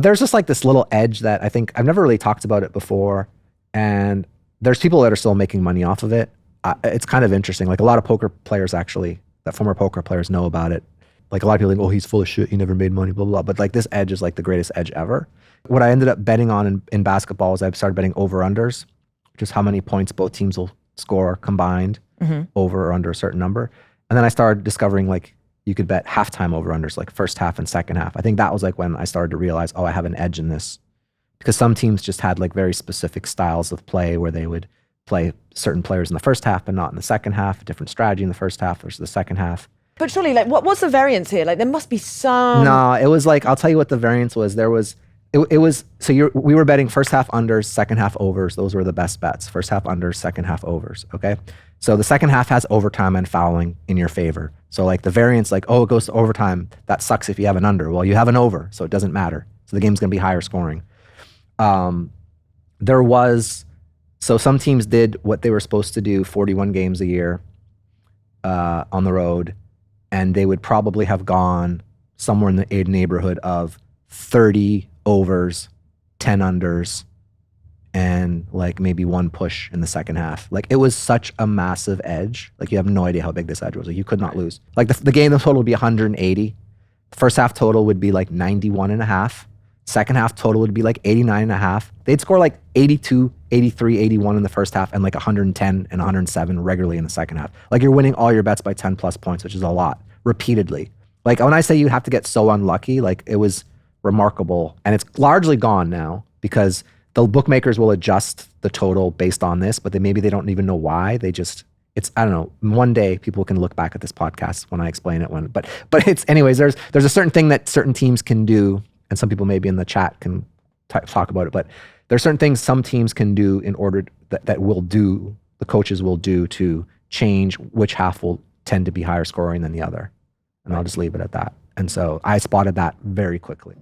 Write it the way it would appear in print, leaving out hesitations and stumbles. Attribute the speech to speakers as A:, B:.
A: there's just like this little edge that I think I've never really talked about it before. And there's people that are still making money off of it. It's kind of interesting. Like a lot of poker players actually, that former poker players know about it. Like a lot of people think, oh, he's full of shit. He never made money, blah, blah, blah. But like this edge is like the greatest edge ever. What I ended up betting on in basketball is I started betting over-unders, just how many points both teams will score combined over or under a certain number. And then I started discovering like you could bet halftime over-unders, like first half and second half. I think that was like when I started to realize, oh, I have an edge in this. Because some teams just had like very specific styles of play where they would play certain players in the first half, but not in the second half, a different strategy in the first half versus the second half.
B: But surely, like, what's the variance here? Like, there must be some...
A: No, it was like, I'll tell you what the variance was. We were betting first half unders, second half overs. Those were the best bets. First half unders, second half overs, okay? So the second half has overtime and fouling in your favor. So like the variance, like, oh, it goes to overtime. That sucks if you have an under. Well, you have an over, so it doesn't matter. So the game's gonna be higher scoring. So some teams did what they were supposed to do, 41 games a year on the road, and they would probably have gone somewhere in the neighborhood of 30 overs, 10 unders, and like maybe one push in the second half. Like it was such a massive edge. Like you have no idea how big this edge was. Like you could not lose. Like the game total would be 180. The first half total would be like 91 and a half. Second half total would be like 89 and a half. They'd score like 82, 83, 81 in the first half and like 110 and 107 regularly in the second half. Like you're winning all your bets by 10 plus points, which is a lot, repeatedly. Like when I say you have to get so unlucky, like it was remarkable. And it's largely gone now because the bookmakers will adjust the total based on this, but maybe they don't even know why. They just, I don't know, one day people can look back at this podcast when I explain it. But it's, anyways, there's a certain thing that certain teams can do, and some people maybe in the chat can talk about it, but there's certain things some teams can do in order the coaches will do to change which half will tend to be higher scoring than the other. And I'll just leave it at that. And so I spotted that very quickly.